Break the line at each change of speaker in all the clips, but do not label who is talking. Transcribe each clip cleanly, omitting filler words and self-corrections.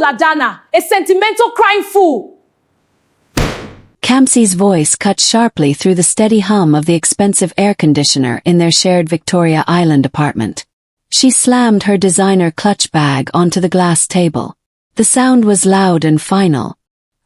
Adana, a sentimental crying fool.
Kamsi's voice cut sharply through the steady hum of the expensive air conditioner in their shared Victoria Island apartment. She slammed her designer clutch bag onto the glass table. The sound was loud and final.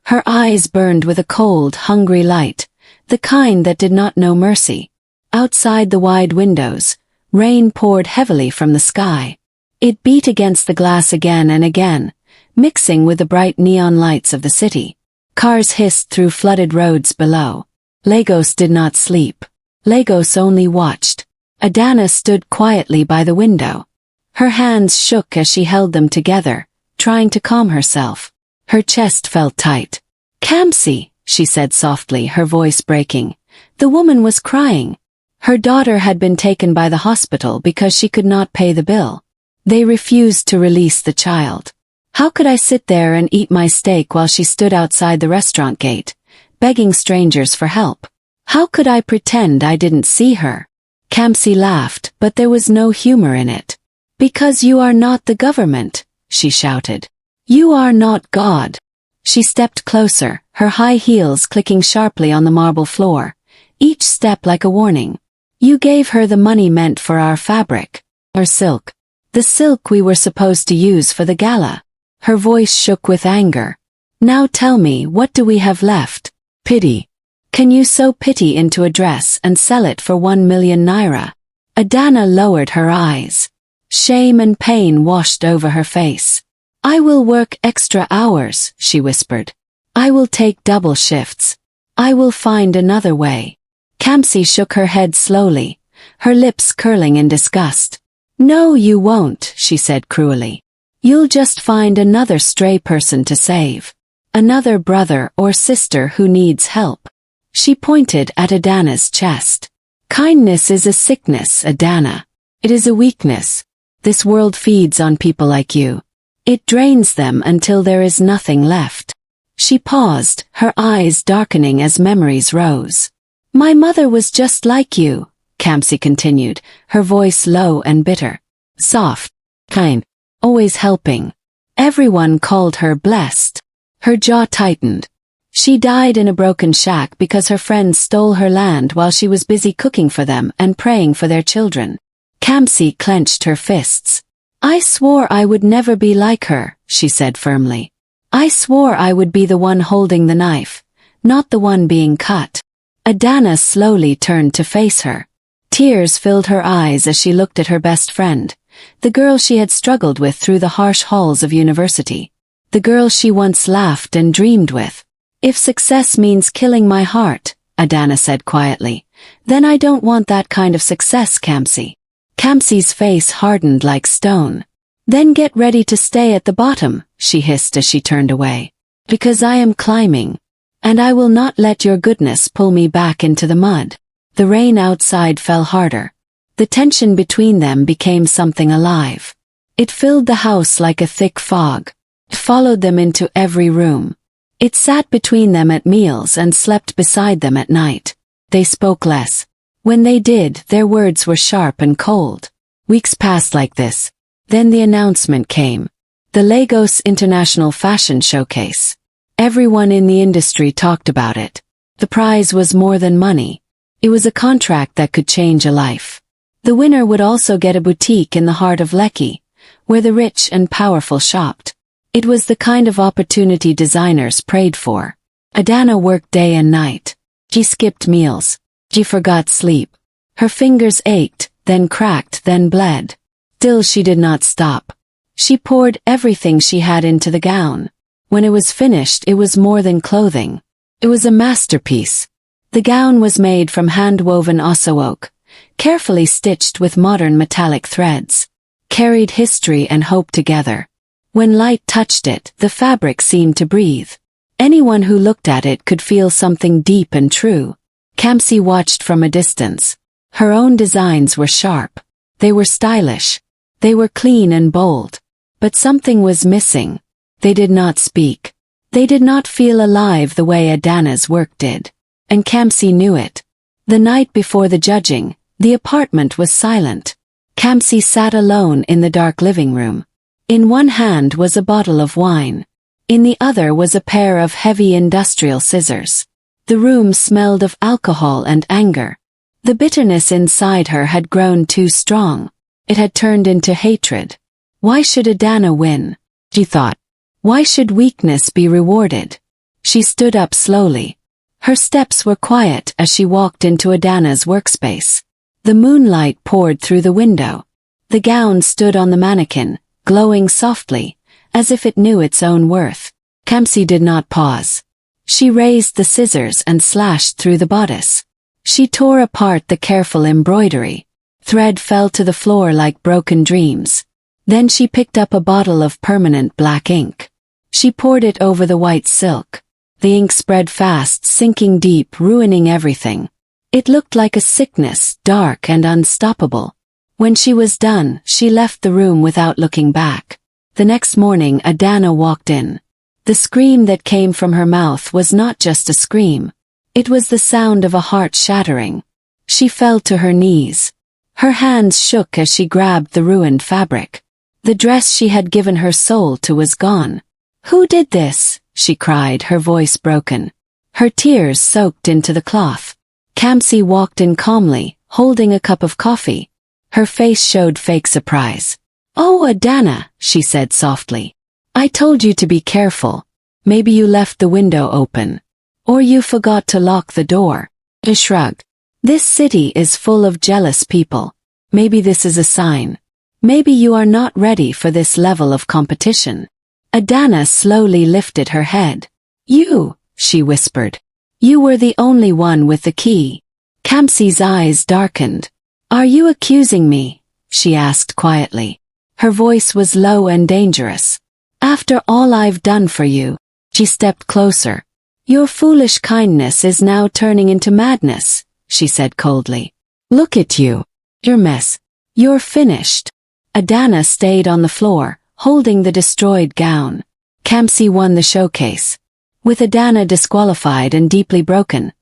Her eyes burned with a cold, hungry light, the kind that did not know mercy. Outside the wide windows, rain poured heavily from the sky. It beat against the glass again and again, mixing with the bright neon lights of the city. Cars hissed through flooded roads below. Lagos did not sleep. Lagos only watched. Adana stood quietly by the window. Her hands shook as she held them together, trying to calm herself. Her chest felt tight. "Kamsi," she said softly, her voice breaking. The woman was crying. Her daughter had been taken by the hospital because she could not pay the bill. They refused to release the child. How could I sit there and eat my steak while she stood outside the restaurant gate, begging strangers for help? How could I pretend I didn't see her? Kamsi laughed, but there was no humor in it. "Because you are not the government," she shouted. "You are not God." She stepped closer, her high heels clicking sharply on the marble floor, each step like a warning. "You gave her the money meant for our fabric. Or silk. The silk we were supposed to use for the gala." Her voice shook with anger. "Now tell me, what do we have left? Pity. Can you sew pity into a dress and sell it for 1 million naira? Adana lowered her eyes. Shame and pain washed over her face. "I will work extra hours," she whispered. "I will take double shifts. I will find another way." Kamsi shook her head slowly, her lips curling in disgust. "No, you won't," she said cruelly. "You'll just find another stray person to save. Another brother or sister who needs help." She pointed at Adana's chest. "Kindness is a sickness, Adana. It is a weakness. This world feeds on people like you. It drains them until there is nothing left." She paused, her eyes darkening as memories rose. "My mother was just like you," Kamsi continued, her voice low and bitter. "Soft, kind, always helping. Everyone called her blessed." Her jaw tightened. She died in a broken shack because her friends stole her land while she was busy cooking for them and praying for their children. Kamsi clenched her fists. "I swore I would never be like her," she said firmly. "I swore I would be the one holding the knife, not the one being cut." Adana slowly turned to face her. Tears filled her eyes as she looked at her best friend, the girl she had struggled with through the harsh halls of university, the girl she once laughed and dreamed with. "If success means killing my heart," Adana said quietly, "then I don't want that kind of success, Kamsi." Kamsi's face hardened like stone. "Then get ready to stay at the bottom," she hissed as she turned away. "Because I am climbing. And I will not let your goodness pull me back into the mud." The rain outside fell harder. The tension between them became something alive. It filled the house like a thick fog. It followed them into every room. It sat between them at meals and slept beside them at night. They spoke less. When they did, their words were sharp and cold. Weeks passed like this. Then the announcement came. The Lagos International Fashion Showcase. Everyone in the industry talked about it. The prize was more than money. It was a contract that could change a life. The winner would also get a boutique in the heart of Lekki, where the rich and powerful shopped. It was the kind of opportunity designers prayed for. Adana worked day and night. She skipped meals. She forgot sleep. Her fingers ached, then cracked, then bled. Still she did not stop. She poured everything she had into the gown. When it was finished, it was more than clothing. It was a masterpiece. The gown was made from hand-woven osso-oak, carefully stitched with modern metallic threads. Carried history and hope together. When light touched it, the fabric seemed to breathe. Anyone who looked at it could feel something deep and true. Kamsi watched from a distance. Her own designs were sharp. They were stylish. They were clean and bold. But something was missing. They did not speak. They did not feel alive the way Adana's work did. And Kamsi knew it. The night before the judging, the apartment was silent. Kamsi sat alone in the dark living room. In one hand was a bottle of wine. In the other was a pair of heavy industrial scissors. The room smelled of alcohol and anger. The bitterness inside her had grown too strong. It had turned into hatred. Why should Adana win? She thought. Why should weakness be rewarded? She stood up slowly. Her steps were quiet as she walked into Adana's workspace. The moonlight poured through the window. The gown stood on the mannequin, glowing softly, as if it knew its own worth. Kamsi did not pause. She raised the scissors and slashed through the bodice. She tore apart the careful embroidery. Thread fell to the floor like broken dreams. Then she picked up a bottle of permanent black ink. She poured it over the white silk. The ink spread fast, sinking deep, ruining everything. It looked like a sickness, dark and unstoppable. When she was done, she left the room without looking back. The next morning, Adana walked in. The scream that came from her mouth was not just a scream. It was the sound of a heart shattering. She fell to her knees. Her hands shook as she grabbed the ruined fabric. The dress she had given her soul to was gone. "Who did this?" she cried, her voice broken. Her tears soaked into the cloth. Kamsi walked in calmly, holding a cup of coffee. Her face showed fake surprise. "Oh, Adana," she said softly. "I told you to be careful. Maybe you left the window open. Or you forgot to lock the door." He shrugged. "This city is full of jealous people. Maybe this is a sign. Maybe you are not ready for this level of competition." Adana slowly lifted her head. "You," she whispered. "You were the only one with the key." Kamsi's eyes darkened. "Are you accusing me?" she asked quietly. Her voice was low and dangerous. "After all I've done for you." She stepped closer. "Your foolish kindness is now turning into madness," she said coldly. "Look at you. You're a mess. You're finished." Adana stayed on the floor, holding the destroyed gown. Kamsi won the showcase. With Adana disqualified and deeply broken,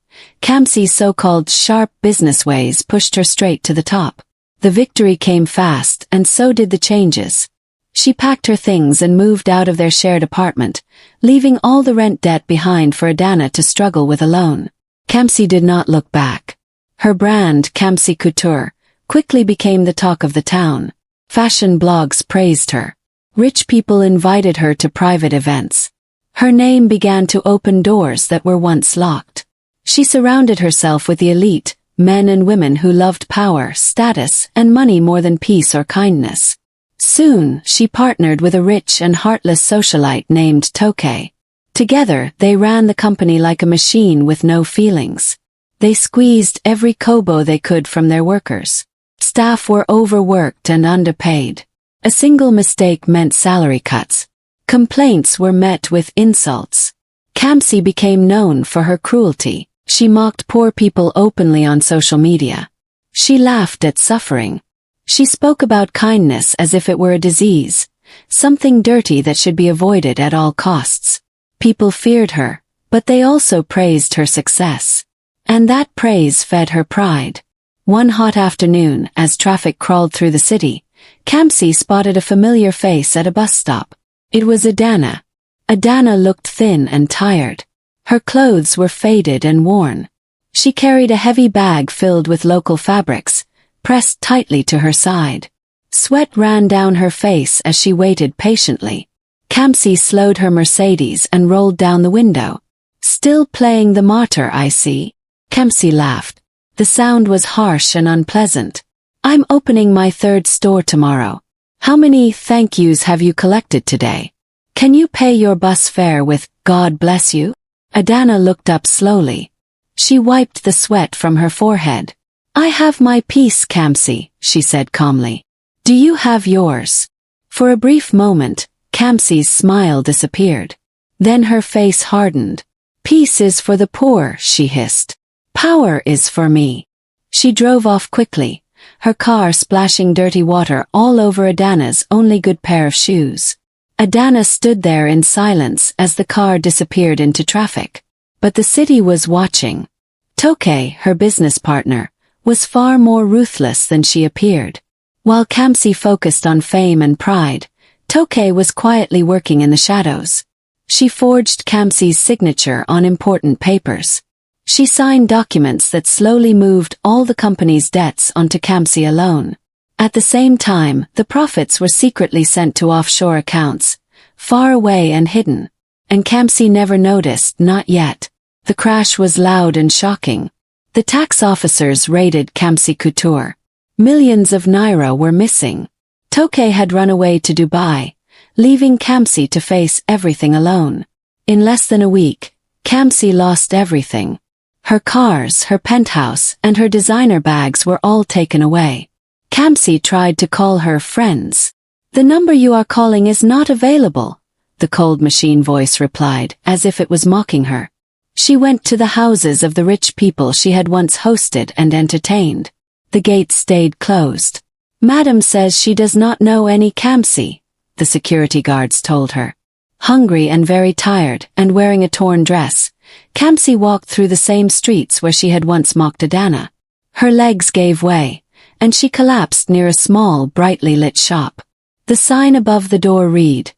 Kamsi's so-called sharp business ways pushed her straight to the top. The victory came fast, and so did the changes. She packed her things and moved out of their shared apartment, leaving all the rent debt behind for Adana to struggle with alone. Kamsi did not look back. Her brand, Kamsi Couture, quickly became the talk of the town. Fashion blogs praised her. Rich people invited her to private events. Her name began to open doors that were once locked. She surrounded herself with the elite, men and women who loved power, status, and money more than peace or kindness. Soon, she partnered with a rich and heartless socialite named Toke. Together, they ran the company like a machine with no feelings. They squeezed every kobo they could from their workers. Staff were overworked and underpaid. A single mistake meant salary cuts. Complaints were met with insults. Kamsi became known for her cruelty. She mocked poor people openly on social media. She laughed at suffering. She spoke about kindness as if it were a disease, something dirty that should be avoided at all costs. People feared her, but they also praised her success. And that praise fed her pride. One hot afternoon, as traffic crawled through the city, Kamsi spotted a familiar face at a bus stop. It was Adana. Adana looked thin and tired. Her clothes were faded and worn. She carried a heavy bag filled with local fabrics, pressed tightly to her side. Sweat ran down her face as she waited patiently. Kamsi slowed her Mercedes and rolled down the window. "Still playing the martyr, I see." Kamsi laughed. The sound was harsh and unpleasant. "I'm opening my third store tomorrow. How many thank yous have you collected today? Can you pay your bus fare with God bless you?" Adana looked up slowly. She wiped the sweat from her forehead. "I have my peace, Kamsi," she said calmly. "Do you have yours?" For a brief moment, Kamsi's smile disappeared. Then her face hardened. "Peace is for the poor," she hissed. "Power is for me." She drove off quickly, her car splashing dirty water all over Adana's only good pair of shoes. Adana stood there in silence as the car disappeared into traffic. But the city was watching. Toke, her business partner, was far more ruthless than she appeared. While Kamsi focused on fame and pride, Toke was quietly working in the shadows. She forged Kamsi's signature on important papers. She signed documents that slowly moved all the company's debts onto Kamsi alone. At the same time, the profits were secretly sent to offshore accounts, far away and hidden. And Kamsi never noticed, not yet. The crash was loud and shocking. The tax officers raided Kamsi Couture. Millions of naira were missing. Toke had run away to Dubai, leaving Kamsi to face everything alone. In less than a week, Kamsi lost everything. Her cars, her penthouse, and her designer bags were all taken away. Kamsi tried to call her friends. "The number you are calling is not available," the cold machine voice replied, as if it was mocking her. She went to the houses of the rich people she had once hosted and entertained. The gates stayed closed. "Madam says she does not know any Kamsi," the security guards told her. Hungry and very tired, and wearing a torn dress, Kamsi walked through the same streets where she had once mocked Adana. Her legs gave way, and she collapsed near a small, brightly lit shop. The sign above the door read,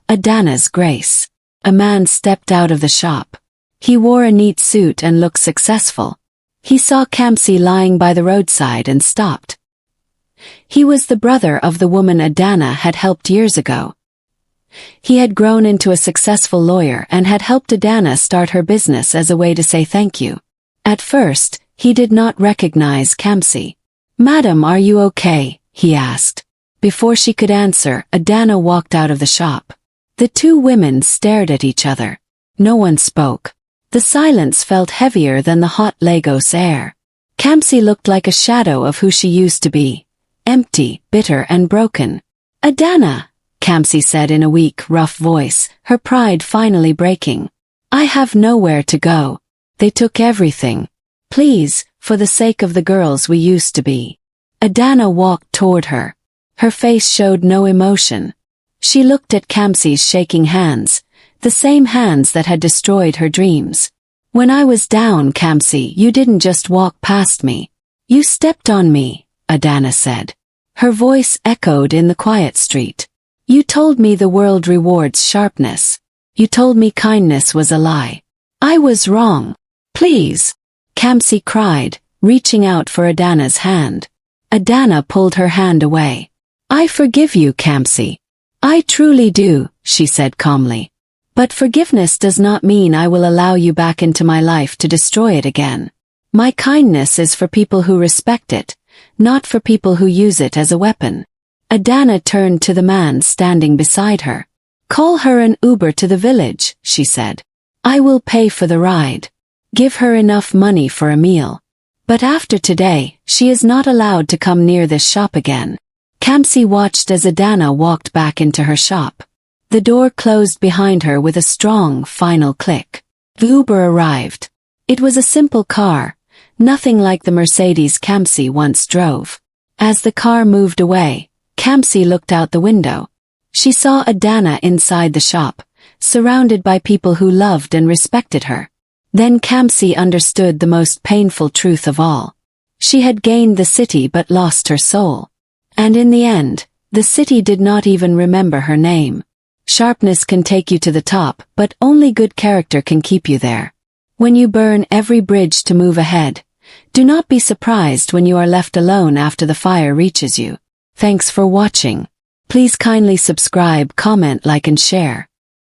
"Adana's Grace." A man stepped out of the shop. He wore a neat suit and looked successful. He saw Kamsi lying by the roadside and stopped. He was the brother of the woman Adana had helped years ago. He had grown into a successful lawyer and had helped Adana start her business as a way to say thank you. At first, he did not recognize Kamsi. "Madam, are you okay?" he asked. Before she could answer, Adana walked out of the shop. The two women stared at each other. No one spoke. The silence felt heavier than the hot Lagos air. Kamsi looked like a shadow of who she used to be. Empty, bitter and broken. "Adana," Kamsi said in a weak, rough voice, her pride finally breaking. "I have nowhere to go. They took everything. Please, for the sake of the girls we used to be." Adana walked toward her. Her face showed no emotion. She looked at Kamsi's shaking hands, the same hands that had destroyed her dreams. "When I was down, Kamsi, you didn't just walk past me. You stepped on me," Adana said. Her voice echoed in the quiet street. "You told me the world rewards sharpness. You told me kindness was a lie. I was wrong. Please," Kamsi cried, reaching out for Adana's hand. Adana pulled her hand away. "I forgive you, Kamsi. I truly do," she said calmly. "But forgiveness does not mean I will allow you back into my life to destroy it again. My kindness is for people who respect it, not for people who use it as a weapon." Adana turned to the man standing beside her. "Call her an Uber to the village," she said. "I will pay for the ride. Give her enough money for a meal. But after today, she is not allowed to come near this shop again." Kamsi watched as Adana walked back into her shop. The door closed behind her with a strong, final click. The Uber arrived. It was a simple car, nothing like the Mercedes Kamsi once drove. As the car moved away, Kamsi looked out the window. She saw Adana inside the shop, surrounded by people who loved and respected her. Then Kamsi understood the most painful truth of all. She had gained the city but lost her soul. And in the end, the city did not even remember her name. Sharpness can take you to the top, but only good character can keep you there. When you burn every bridge to move ahead, do not be surprised when you are left alone after the fire reaches you. Thanks for watching. Please kindly subscribe, comment, like and share.